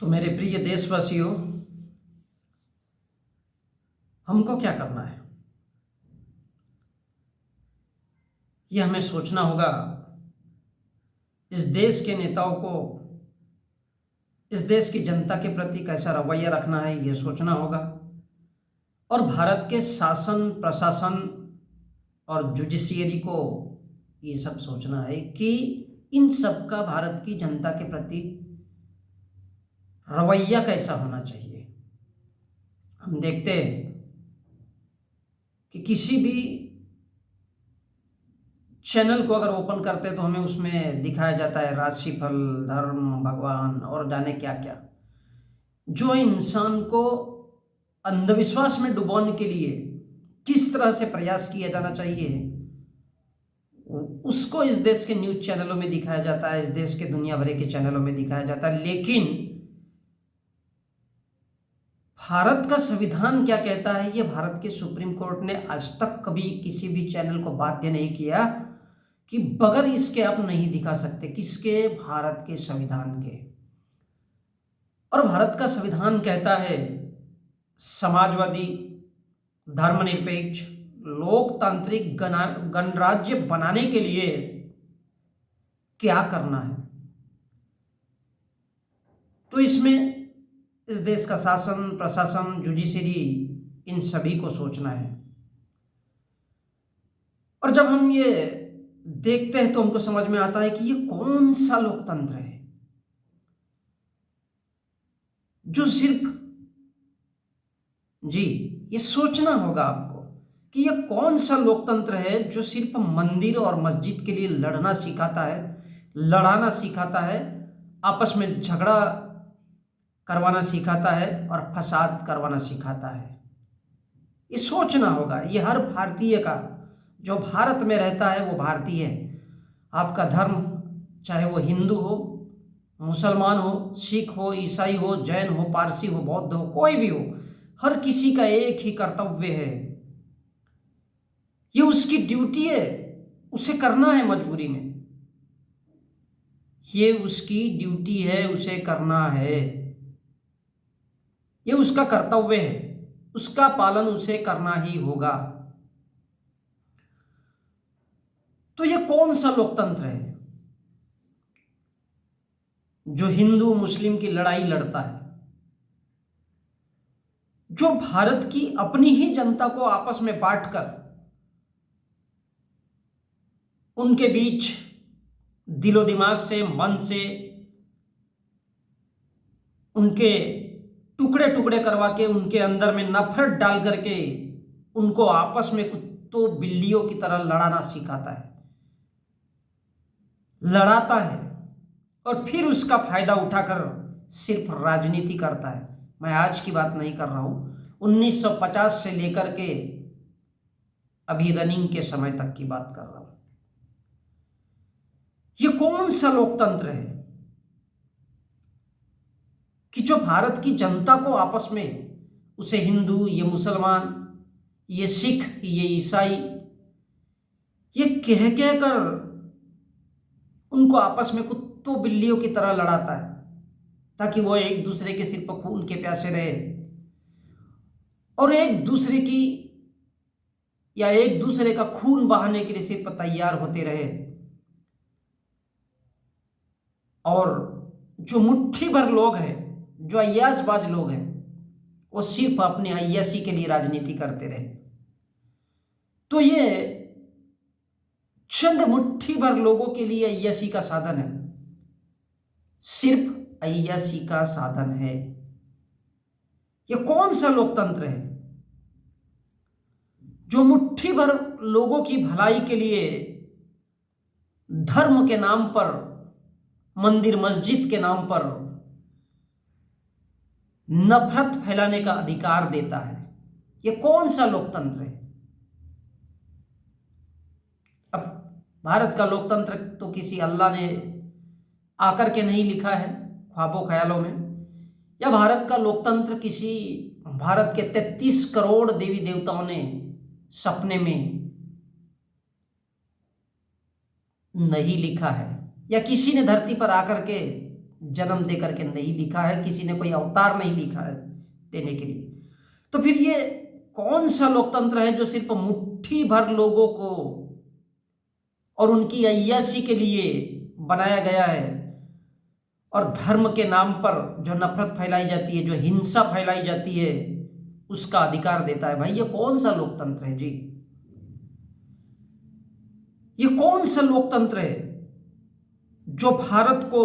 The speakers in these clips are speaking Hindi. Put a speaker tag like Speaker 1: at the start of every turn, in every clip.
Speaker 1: तो मेरे प्रिय देशवासियों, हमको क्या करना है ये हमें सोचना होगा। इस देश के नेताओं को, इस देश की जनता के प्रति कैसा रवैया रखना है ये सोचना होगा। और भारत के शासन प्रशासन और जुडिशियरी को ये सब सोचना है कि इन सब का भारत की जनता के प्रति रवैया कैसा होना चाहिए। हम देखते हैं कि किसी भी चैनल को अगर ओपन करते हैं तो हमें उसमें दिखाया जाता है राशिफल, धर्म, भगवान और जाने क्या क्या, जो इंसान को अंधविश्वास में डुबोने के लिए किस तरह से प्रयास किया जाना चाहिए उसको इस देश के न्यूज चैनलों में दिखाया जाता है, इस देश के दुनिया भर के चैनलों में दिखाया जाता है। लेकिन भारत का संविधान क्या कहता है ये भारत के सुप्रीम कोर्ट ने आज तक कभी किसी भी चैनल को बाध्य नहीं किया कि बगैर इसके आप नहीं दिखा सकते। किसके? भारत के संविधान के। और भारत का संविधान कहता है समाजवादी, धर्मनिरपेक्ष, लोकतांत्रिक गणराज्य बनाने के लिए क्या करना है। तो इसमें इस देश का शासन प्रशासन, जुडिशरी, इन सभी को सोचना है। और जब हम ये देखते हैं तो हमको समझ में आता है कि ये कौन सा लोकतंत्र है जो सिर्फ, जी ये सोचना होगा आपको कि ये कौन सा लोकतंत्र है जो सिर्फ मंदिर और मस्जिद के लिए लड़ना सिखाता है, लड़ाना सिखाता है, आपस में झगड़ा करवाना सिखाता है और फसाद करवाना सिखाता है। ये सोचना होगा। ये हर भारतीय का, जो भारत में रहता है वो भारतीय है। आपका धर्म चाहे वो हिंदू हो, मुसलमान हो, सिख हो, ईसाई हो, जैन हो, पारसी हो, बौद्ध हो, कोई भी हो, हर किसी का एक ही कर्तव्य है। ये उसकी ड्यूटी है, उसे करना है मजबूरी में। ये उसकी ड्यूटी है, उसे करना है। ये उसका कर्तव्य है, उसका पालन उसे करना ही होगा। तो ये कौन सा लोकतंत्र है जो हिंदू मुस्लिम की लड़ाई लड़ता है, जो भारत की अपनी ही जनता को आपस में बांटकर उनके बीच दिलो दिमाग से, मन से उनके टुकड़े टुकड़े करवा के उनके अंदर में नफरत डाल करके उनको आपस में कुत्तों बिल्लियों की तरह लड़ाना सिखाता है, लड़ाता है और फिर उसका फायदा उठाकर सिर्फ राजनीति करता है। मैं आज की बात नहीं कर रहा हूं, 1950 से लेकर के अभी रनिंग के समय तक की बात कर रहा हूं। ये कौन सा लोकतंत्र है कि जो भारत की जनता को आपस में, उसे हिंदू, ये मुसलमान, ये सिख, ये ईसाई, ये कह कर उनको आपस में कुत्तों बिल्लियों की तरह लड़ाता है ताकि वो एक दूसरे के सिर पर खून के प्यासे रहे और एक दूसरे की या एक दूसरे का खून बहाने के लिए सिर पर तैयार होते रहे। और जो मुट्ठी भर लोग हैं, जो अय्यासबाज लोग हैं, वो सिर्फ अपनी अय्यासी के लिए राजनीति करते रहे। तो ये चंद मुट्ठी भर लोगों के लिए अय्यासी का साधन है, सिर्फ अय्यासी का साधन है। ये कौन सा लोकतंत्र है जो मुट्ठी भर लोगों की भलाई के लिए धर्म के नाम पर, मंदिर मस्जिद के नाम पर नफरत फैलाने का अधिकार देता है? ये कौन सा लोकतंत्र है? अब भारत का लोकतंत्र तो किसी अल्लाह ने आकर के नहीं लिखा है ख्वाबों ख्यालों में, या भारत का लोकतंत्र किसी भारत के 33 करोड़ देवी देवताओं ने सपने में नहीं लिखा है, या किसी ने धरती पर आकर के जन्म दे करके नहीं लिखा है, किसी ने कोई अवतार नहीं लिखा है देने के लिए। तो फिर ये कौन सा लोकतंत्र है जो सिर्फ मुट्ठी भर लोगों को और उनकी अय्याशी के लिए बनाया गया है, और धर्म के नाम पर जो नफरत फैलाई जाती है, जो हिंसा फैलाई जाती है, उसका अधिकार देता है? भाई ये कौन सा लोकतंत्र है जी? ये कौन सा लोकतंत्र है जो भारत को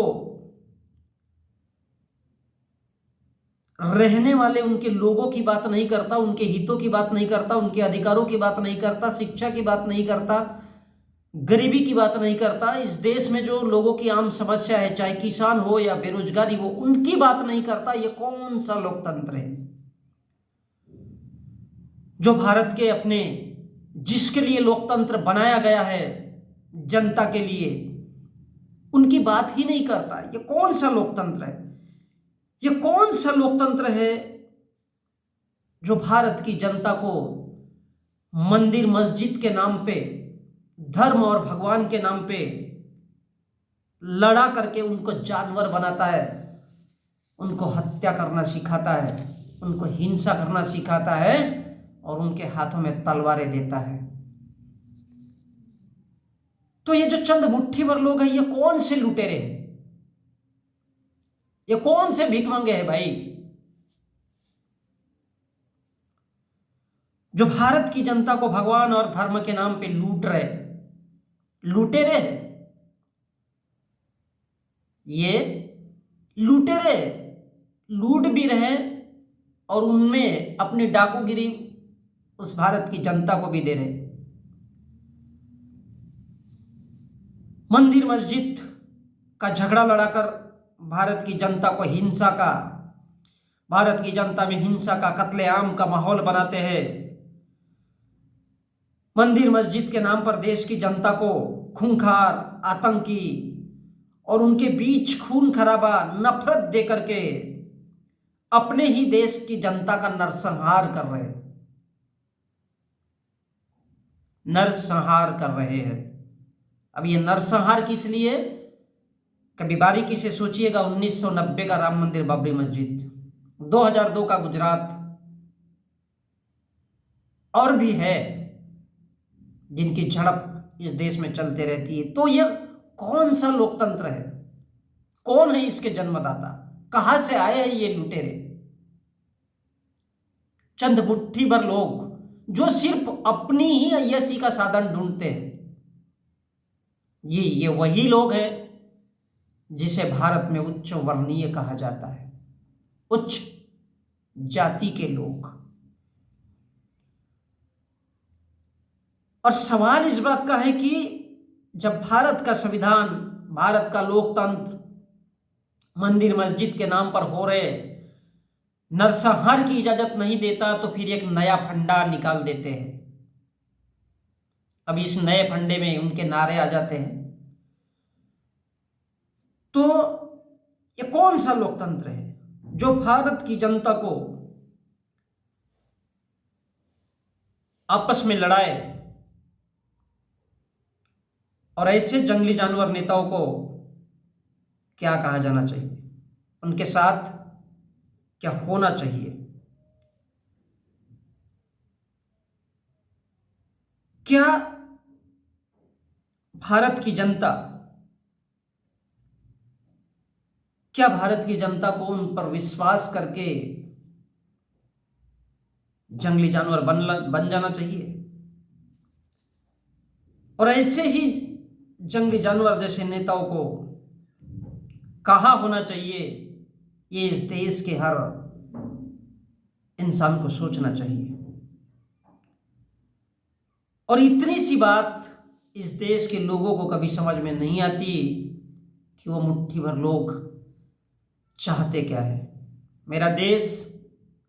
Speaker 1: रहने वाले उनके लोगों की बात नहीं करता, उनके हितों की बात नहीं करता, उनके अधिकारों की बात नहीं करता, शिक्षा की बात नहीं करता, गरीबी की बात नहीं करता? इस देश में जो लोगों की आम समस्या है, चाहे किसान हो या बेरोजगारी हो, उनकी बात नहीं करता? ये कौन सा लोकतंत्र है जो भारत के अपने, जिसके लिए लोकतंत्र बनाया गया है, जनता के लिए, उनकी बात ही नहीं करता? ये कौन सा लोकतंत्र है? ये कौन सा लोकतंत्र है जो भारत की जनता को मंदिर मस्जिद के नाम पे, धर्म और भगवान के नाम पे लड़ा करके उनको जानवर बनाता है, उनको हत्या करना सिखाता है, उनको हिंसा करना सिखाता है और उनके हाथों में तलवारें देता है? तो ये जो चंद मुट्ठी भर लोग हैं, ये कौन से लुटेरे हैं? ये कौन से भिखमंगे हैं भाई, जो भारत की जनता को भगवान और धर्म के नाम पे लूट रहे, लुटेरे हैं? ये लुटेरे लूट भी रहे और उनमें अपनी डाकूगिरी उस भारत की जनता को भी दे रहे। मंदिर मस्जिद का झगड़ा लड़ाकर भारत की जनता को हिंसा का, भारत की जनता में हिंसा का, कत्लेआम का माहौल बनाते हैं। मंदिर मस्जिद के नाम पर देश की जनता को खूंखार, आतंकी और उनके बीच खून खराबा, नफरत दे करके अपने ही देश की जनता का नरसंहार कर रहे हैं, नरसंहार कर रहे हैं। अब ये नरसंहार किस लिए? कभी बारीकी से सोचिएगा। 1990 का राम मंदिर बाबरी मस्जिद, 2002 का गुजरात, और भी है जिनकी झड़प इस देश में चलते रहती है। तो यह कौन सा लोकतंत्र है? कौन है इसके जन्मदाता? कहां से आए हैं ये लुटेरे? चंद मुट्ठी भर लोग जो सिर्फ अपनी ही अय्याशी का साधन ढूंढते हैं। ये वही लोग हैं जिसे भारत में उच्च वर्णीय कहा जाता है, उच्च जाति के लोग। और सवाल इस बात का है कि जब भारत का संविधान, भारत का लोकतंत्र मंदिर मस्जिद के नाम पर हो रहे नरसंहार की इजाजत नहीं देता, तो फिर एक नया फंडा निकाल देते हैं। अब इस नए फंडे में उनके नारे आ जाते हैं। तो ये कौन सा लोकतंत्र है जो भारत की जनता को आपस में लड़ाए और ऐसे जंगली जानवर नेताओं को क्या कहा जाना चाहिए? उनके साथ क्या होना चाहिए? क्या भारत की जनता, क्या भारत की जनता को उन पर विश्वास करके जंगली जानवर बन जाना चाहिए? और ऐसे ही जंगली जानवर जैसे नेताओं को कहाँ होना चाहिए, ये इस देश के हर इंसान को सोचना चाहिए। और इतनी सी बात इस देश के लोगों को कभी समझ में नहीं आती कि वो मुट्ठी भर लोग चाहते क्या है। मेरा देश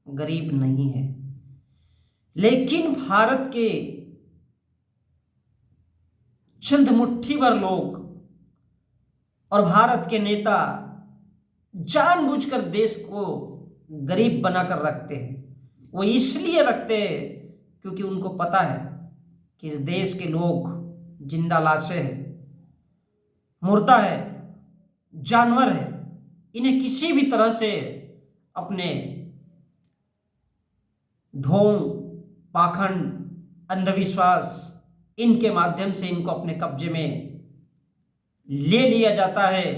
Speaker 1: गरीब नहीं है, लेकिन भारत के चंद मुट्ठी भर लोग और भारत के नेता जानबूझकर देश को गरीब बनाकर रखते हैं। वो इसलिए रखते हैं क्योंकि उनको पता है कि इस देश के लोग जिंदा लाशें हैं, मुर्दा है, जानवर है, इन्हें किसी भी तरह से अपने ढोंग, पाखंड, अंधविश्वास, इनके माध्यम से इनको अपने कब्जे में ले लिया जाता है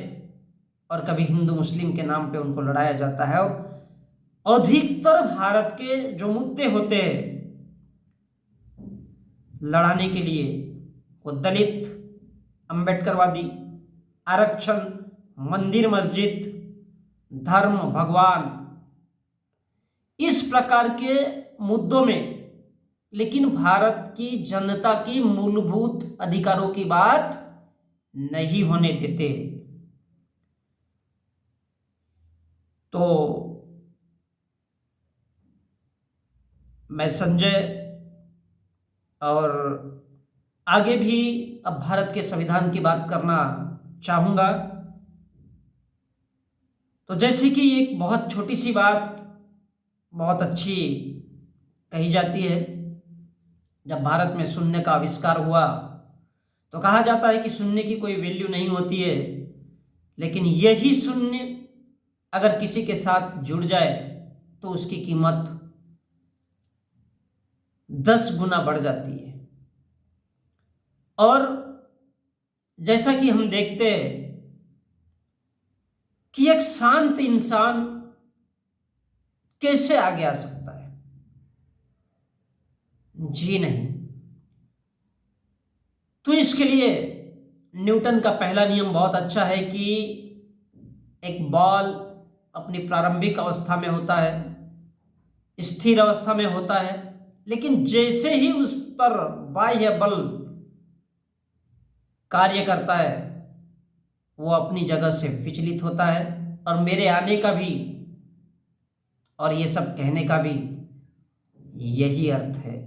Speaker 1: और कभी हिंदू मुस्लिम के नाम पे उनको लड़ाया जाता है। और अधिकतर भारत के जो मुद्दे होते हैं लड़ाने के लिए, वो दलित, अंबेडकरवादी, आरक्षण, मंदिर मस्जिद, धर्म, भगवान, इस प्रकार के मुद्दों में, लेकिन भारत की जनता की मूलभूत अधिकारों की बात नहीं होने देते। तो मैं संजय और आगे भी अब भारत के संविधान की बात करना चाहूँगा। तो जैसे कि एक बहुत छोटी सी बात बहुत अच्छी कही जाती है, जब भारत में शून्य का आविष्कार हुआ तो कहा जाता है कि शून्य की कोई वैल्यू नहीं होती है, लेकिन यही शून्य अगर किसी के साथ जुड़ जाए तो उसकी कीमत 10 गुना बढ़ जाती है। और जैसा कि हम देखते हैं कि एक शांत इंसान कैसे आगे आ सकता है? जी नहीं। तो इसके लिए न्यूटन का पहला नियम बहुत अच्छा है कि एक बॉल अपनी प्रारंभिक अवस्था में होता है, स्थिर अवस्था में होता है, लेकिन जैसे ही उस पर बाह्य बल कार्य करता है वो अपनी जगह से विचलित होता है। और मेरे आने का भी और ये सब कहने का भी यही अर्थ है।